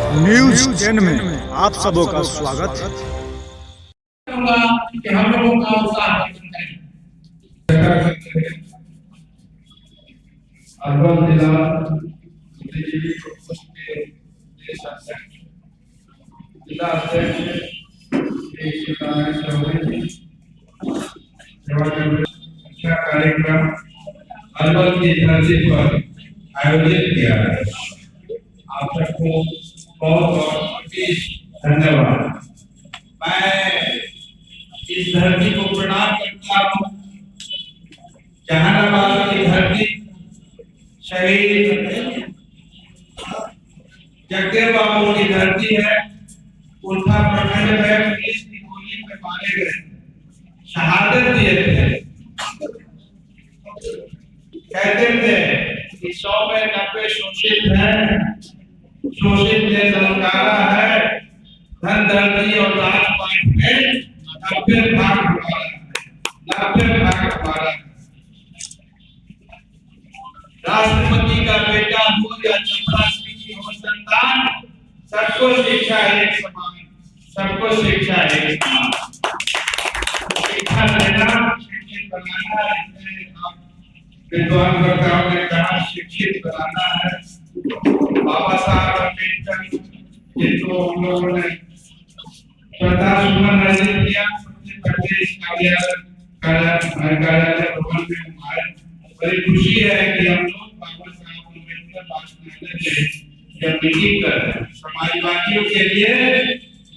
News 10 में आप सबों का स्वागत है। कि हम लोगों का उत्साह अर्बन जिला बुद्धिजीवी प्रकोष्ठ के देश अध्यक्ष जिला अध्यक्ष शिवनारायण चौधरी जी अच्छा कार्यक्रम अर्बन की धरती पर आयोजित किया है। आप सबको बहुत बहुत धन्यवाद। मैं इस धरती को प्रणाम करता हूँ। जहानाबाद की धरती शहीद जगदेव बाबू की धरती है। उल्था प्रखंड में पुलिस की गोली में मारे गए, शहादत दिए थे। कहते थे कि 100 में 90 शोषित हैं, शोषित ने ललकारा है, धन धरती और राजपाट में 90 भाग हमारा है, 90 भाग हमारा है। राष्ट्रपति का बेटा हो या चपरासी की हो संतान, सबको शिक्षा एक समान, सबको शिक्षा एक समान। शिक्षा देना, शिक्षित बनाना, विद्वान वक्ताओं ने कहा शिक्षित बनाना है। बाबा साहब अम्बेडकर जिनको हम लोगों ने श्रद्धा सुमन अर्पित किया, सबसे पहले इस कार्यालय भवन में हमारे बड़ी खुशी है कि हम लोग बाबा साहब अम्बेडकर वाचनालय में जब मीटिंग कर रहे हैं। समाजवादियों के लिए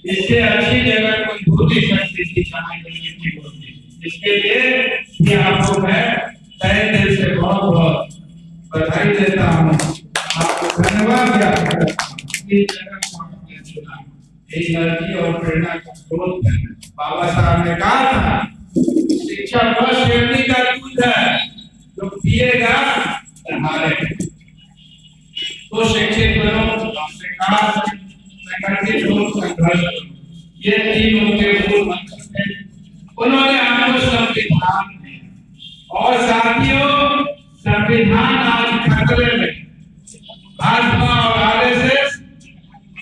इससे अच्छी जगह कोई होती सकती थी समाजवादी होती। इसके लिए ये आपको मैं तहे दिल से बहुत बहुत बधाई देता हूँ, आपको धन्यवाद ज्ञापन करता हूँ। इस जगह को आपने चुना, एनर्जी और प्रेरणा का स्रोत है। बाबा साहब ने कहा था शिक्षा वह शेरनी का दूध है जो पिएगा हारे। तो शिक्षित बनो, संगठित हो, संघर्ष करो, ये तीन उनके मूल मंत्र थे। उन्होंने हमको संविधान दिया और साथियों संविधान आज खतरे में। भाजपा और आरएसएस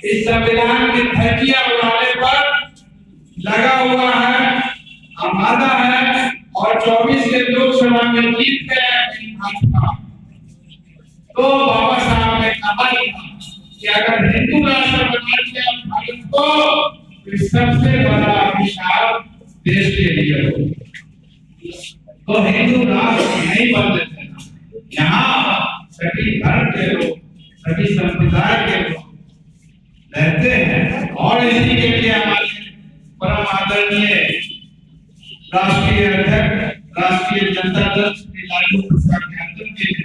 इस संविधान की धज्जियां उड़ाने पर लगा हुआ है, आमादा है और 24 के लोकसभा में जीत गए भाजपा। तो बाबा साहब ने कहा कि अगर हिंदू राष्ट्र बना दिया भारत को, तो सबसे बड़ा अभिशाप देश के लिए हो। तो हिंदू राष्ट्र नहीं बनते थे। यहाँ सभी धर्म के लोग, सभी संप्रदाय के लोग रहते हैं और इसी के लिए हमारे परम आदरणीय राष्ट्रीय अध्यक्ष राष्ट्रीय जनता दल श्री लालू प्रसाद यादव जी ने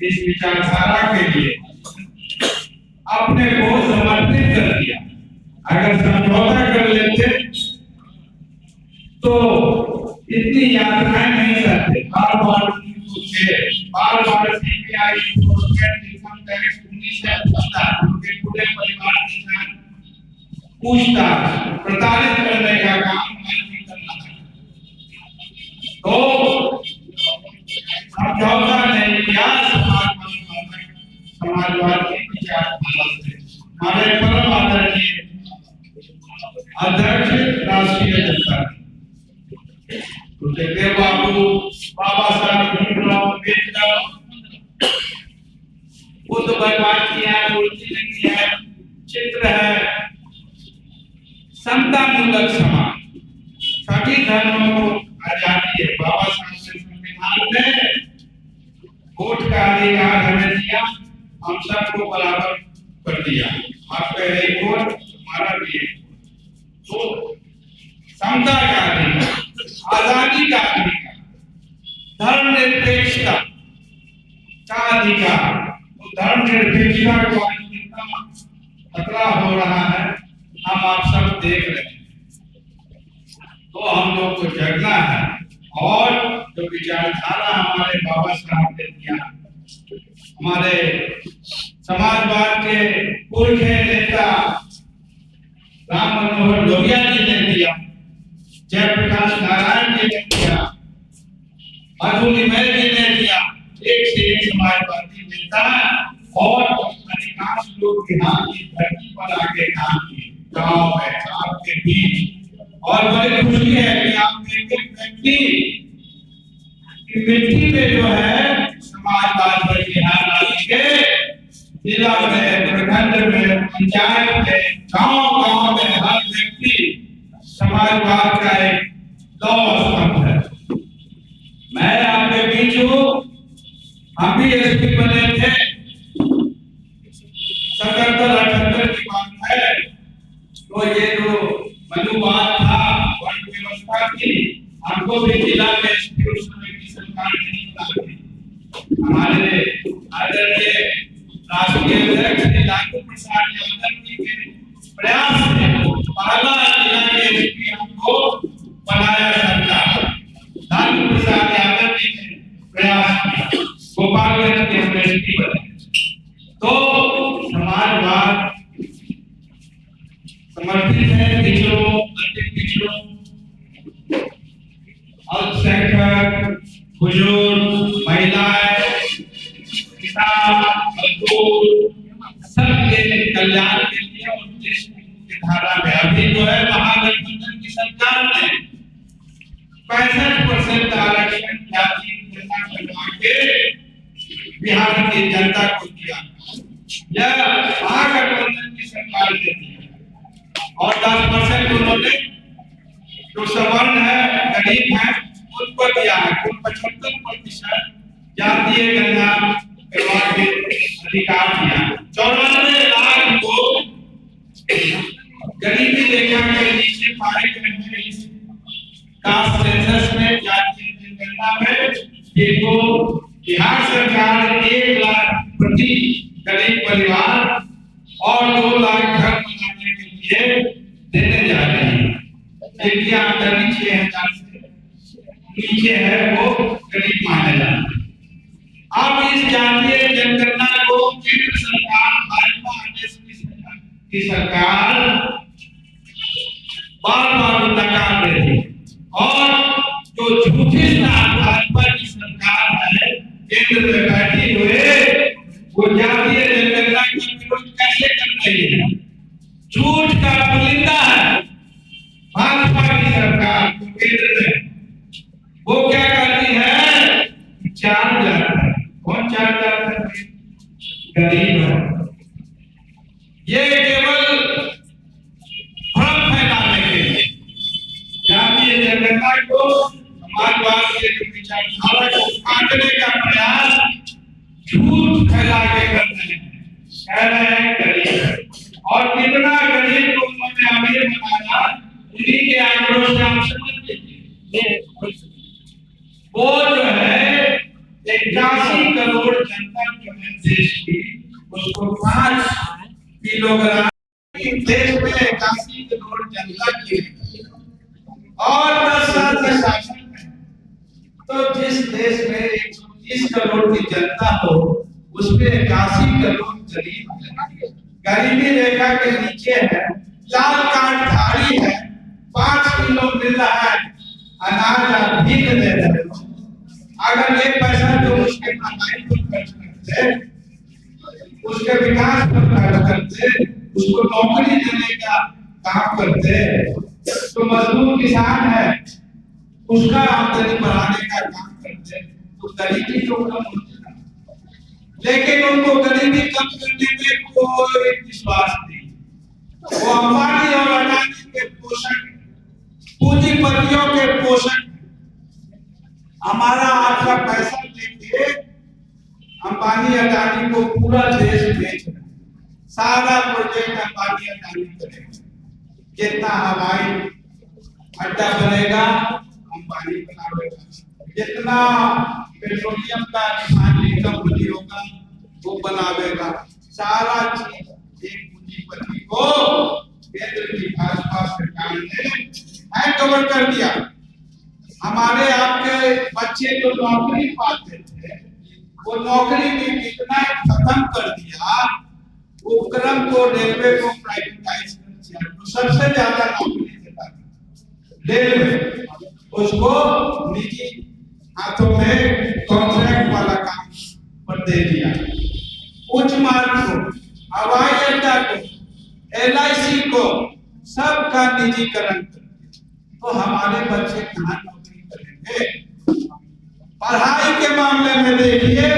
इस विचारधारा के लिए अपने को समर्पित कर दिया। अगर समझौता कर लेते तो इतनी यात्राएं नहीं करते। बार बार सीबीआई इनकम टैक्स पुलिस उनके पूरे परिवार के साथ पूछताछ प्रताड़ित करने का काम नहीं करना है। तो समझौता नहीं किया। समाजवादी विचारधारा से हमारे परम आदरणीय अध्यक्ष राष्ट्रीय जनता जगदेव बाबू, बाबा साहब भीमराव अम्बेडकर, बुद्ध भगवान की है, मूर्ति लगी है, चित्र है, समतामूलक समाज, सभी धर्मों को आजादी है। बाबा साहब ने संविधान में वोट का अधिकार हमें दिया, हम सबको बराबर कर दिया। आपका एक वोट, हमारा भी एक वोट। तो समता का अधिकार, आजादी का अधिकार, धर्मनिरपेक्षता का अधिकार। तो धर्मनिरपेक्षता को आज कितना खतरा हो रहा है हम आप सब देख रहे हैं। तो हम लोग को जगना है और जो विचारधारा हमारे बाबा साहब ने दिया, हमारे समाजवाद के पुरखे नेता राम मनोहर लोहिया जी ने दिया, जयप्रकाश नारायण जी ने दिया, मधुलिमय जी ने दिया, एक से एक समाजवादी नेता और अधिकांश लोग बिहार की धरती पर आके जिला में, प्रखंड में, पंचायत में, गांव-गांव में हर व्यक्ति समाजवाद का एक लौह स्तंभ है। मैं आपके बीच हूँ, हम भी एसपी बने थे, 77-78 की बात है। तो ये जो मनुवाद था, वर्ण व्यवस्था की, हमको भी जिला में एसपी उस समय की सरकार नहीं बनाई। हमारे आदरणीय राष्ट्रीय अध्यक्ष श्री लालू प्रसाद यादव जी के प्रयास से पहला जिला के एसपी हमको बनाया सरकार। लालू प्रसाद यादव जी ने प्रयास किया, गोपालगंज के हम एसपी बने। तो समाजवाद समर्थित है पिछड़ों, अति पिछड़ों, अल्पसंख्यक, बुजुर्ग, महिलाएं, किसान, मजदूर, सबके कल्याण के लिए और देश की मुख्य धारा में अभी जो है महागठबंधन की सरकार ने 65% आरक्षण जाति जनगणना के बिहार की जनता को दिया। यह महागठबंधन की सरकार ने दिया और 10% उन्होंने जो सवर्ण है, गरीब है, उनको दिया है। कुल 75% जातीय गणना करवा के अधिकार दिया। 94 लाख को गरीबी रेखा के नीचे पाए गए हैं इस कास्ट सेंसस में, जातीय जनगणना में, जिनको बिहार सरकार 1 लाख प्रति गरीब परिवार और 2 लाख घर बनाने के लिए देने जा रही है। जिनकी आमदनी 6,000 से नीचे है वो गरीब माने जाते हैं। अब इस जातीय जनगणना को केंद्र सरकार, भाजपा की सरकार बार-बार नकार रही है और जो झूठी भाजपा की सरकार है केंद्र में बैठी हुए, वो जातीय जनगणना का विरोध कैसे कर रही है? झूठ का पुलिंदा है भाजपा की सरकार केंद्र में। वो क्या करती है? चार्ज जाता है। कौन चार्ज जाता है? गरीब है। ये केवल भ्रम फैलाने के लिए जातीय जनगणना को, समाजवाद के जो विचारधारा को काटने का प्रयास झूठ फैला के कर रहे हैं। कह रहे हैं गरीब है और कितना गरीब को उन्होंने अमीर बनाया, उन्हीं के आंकड़ों से आप समझ लीजिए। वो जो है 81 करोड़ जनता जो है देश की, उसको 5 किलोग्राम देश में 81 करोड़ जनता की और 10 साल के शासन में, तो जिस देश में 130 करोड़ की जनता हो उसमें 81 करोड़ गरीब है, गरीबी रेखा के नीचे है, लाल कार्ड धारी है, 5 किलो मिल रहा है अनाज, आप भीख दे रहे हो। अगर ये पैसा तो उसके पढ़ाई को खर्च करते, उसके विकास पर खर्च करते, उसको नौकरी देने का काम करते, तो मजदूर किसान है उसका आमदनी बढ़ाने का काम करते, तो गरीबी तो कम होती है। लेकिन उनको गरीबी कम करने में कोई विश्वास नहीं। वो अंबानी और अडानी के पोषक, पूंजीपतियों के पोषक। हमारा आपका पैसा लेके अंबानी अडानी को पूरा देश बेच रहा है। सारा प्रोजेक्ट अंबानी अडानी करेगा। जितना हवाई अड्डा बनेगा अंबानी बनाएगा, जितना पेट्रोलियम का रिफाइनरी कंपनी होगा वो बनावेगा। सारा चीज एक पूंजीपति को केंद्र की भाजपा सरकार ने हैंडओवर कर दिया। हमारे आपके बच्चे जो नौकरी पाते थे, वो नौकरी भी कितना खत्म कर दिया। उपक्रम को, रेलवे को प्राइवेटाइज कर दिया, तो सबसे ज्यादा नौकरी देता रेलवे, उसको निजी हाथों में कॉन्ट्रैक्ट वाला काम पर दे दिया। उच्च मार्ग को, हवाई अड्डा को, LIC को, सबका निजीकरण कर दिया। तो हमारे बच्चे कहाँ नौकरी करेंगे? पढ़ाई के मामले में देखिए,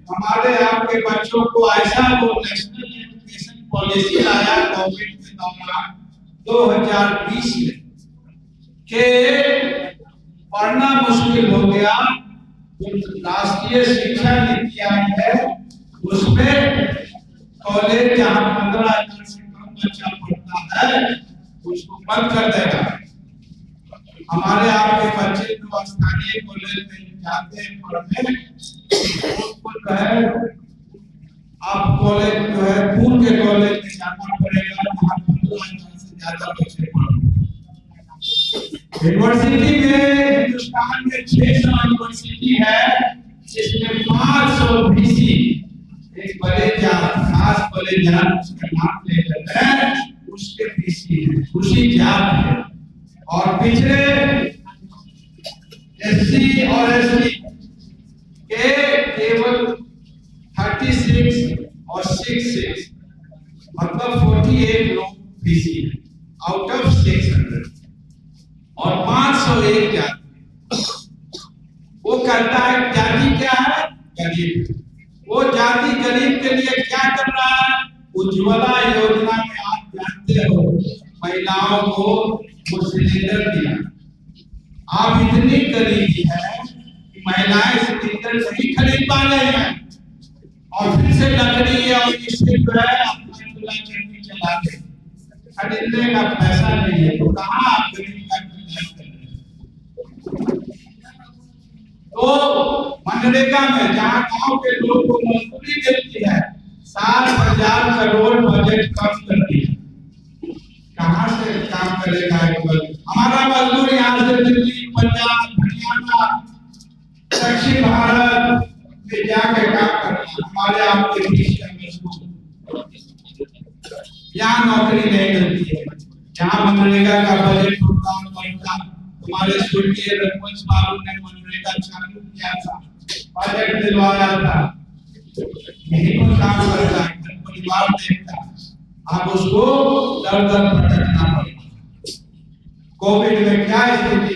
हमारे आपके बच्चों को ऐसा वो नेशनल एजुकेशन पॉलिसी लाया कोविड के दौरान 2020 में के पढ़ना मुश्किल हो गया। जो राष्ट्रीय शिक्षा नीति आई है उसमें कॉलेज जहाँ 15,000 से कम बच्चा पढ़ता है उसको बंद कर देगा। हमारे आपके बच्चे जो स्थानीय कॉलेज में जाते हैं पढ़ने उसको जो है आप कॉलेज जो है दूर के कॉलेज में जाना पड़ेगा जहाँ 15,000 से ज्यादा बच्चे पढ़ते हैं। यूनिवर्सिटी में हिंदुस्तान में 600 यूनिवर्सिटी है जिसमें 500 बीसी एक बड़े खास बड़े जात उसका नाम ले लेते हैं उसके बीसी है उसी जात है। और पिछले एससी और एसटी के केवल 36 और 66 मतलब 48 लोग बीसी है आउट ऑफ 600 और 501 जाति। वो कहता है जाति क्या है? गरीब। वो जाति गरीब के लिए क्या कर रहा है? उज्ज्वला योजना में आप जानते हो महिलाओं को वो सिलेंडर दिया। आप इतनी गरीबी है कि महिलाएं सिलेंडर नहीं खरीद पा रही हैं और फिर से लकड़ी और इससे जो है अपना चूल्हा चौकी चलाते खरीदने का पैसा नहीं है तो कहाँ आप गरीब का तो मनरेगा में जहाँ गांव के लोग को मजदूरी देती है 7,000 करोड़ बजट कम कर दिया। कहाँ से काम करेगा हमारा मजदूर? यहाँ से दिल्ली, पंजाब, हरियाणा, दक्षिण भारत में जाके काम करना। हमारे आपके बीच का मजदूर यहाँ नौकरी नहीं मिलती है। जहाँ मनरेगा का बजट होता हमारे स्वर्गीय रघुवंश बाबू ने मनरेगा चालू किया था, बजट दिलवाया था, यही पर काम करता है, परिवार देखता। आप उसको दर दर भटकना पड़ेगा। कोविड में क्या स्थिति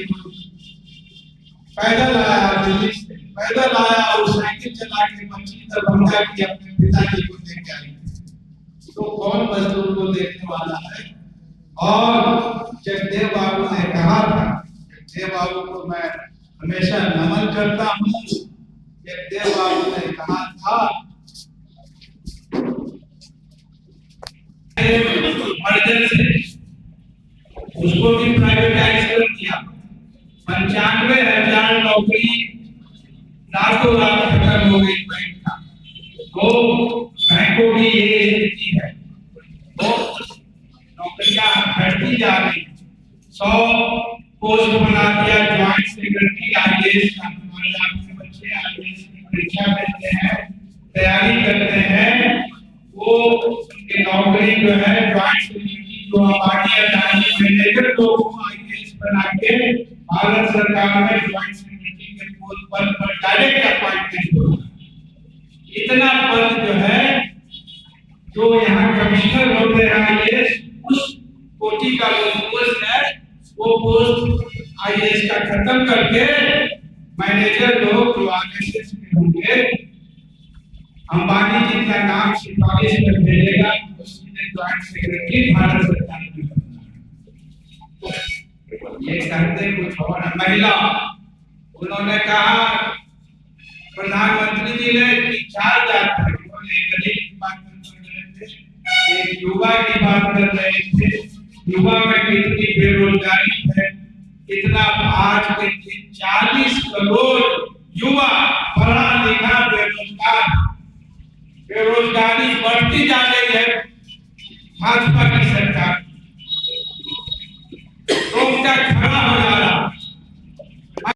पैदल आया दिल्ली से, पैदल आया और साइकिल चला के बच्ची दरभंगा की अपने पिताजी को देख आई तो कौन मजदूर को देखने वाला है? और जगदेव बाबू ने कहा था, जगदेव बाबू को मैं हमेशा नमन करता हूँ। जगदेव बाबू ने कहा था मर्डर से उसको भी प्राइवेटाइज कर दिया। 95,000 नौकरी रातों रात खत्म हो गई बैंक का। तो बैंकों की ये स्थिति है, तो नौकरियां घटती जा रही। 100 पोस्ट बना दिया ज्वाइंट सेक्रेटरी आईएएस का। हमारे आपके बच्चे आईएएस की परीक्षा देते हैं, तैयारी करते हैं, वो उनकी नौकरी जो है ज्वाइंट सेक्रेटरी जो आबादी अटारनी मैनेजर को आईएएस बना के भारत सरकार में ज्वाइंट सेक्रेटरी के पद पर डायरेक्ट अपॉइंटमेंट होगा। इतना पद जो है जो यहाँ कमिश्नर होते हैं आईएएस उस कोटि का जो पोस्ट है वो पोस्ट आईएएस का खत्म करके मैनेजर लोग जो आगे से होंगे अंबानी जी का नाम सिफारिश कर भेजेगा तो सीधे ज्वाइंट सेक्रेटरी भारत सरकार में। ये कहते कुछ और महिला उन्होंने कहा प्रधानमंत्री जी ने 4 जात है, उन्होंने गरीब की बात कर रहे थे, एक युवा की बात कर रहे थे, युवा में कितनी बेरोजगारी है, कितना आज के दिन 40 करोड़ युवा पढ़ा लिखा बेरोजगार, बेरोजगारी बढ़ती जा रही है भाजपा की सरकार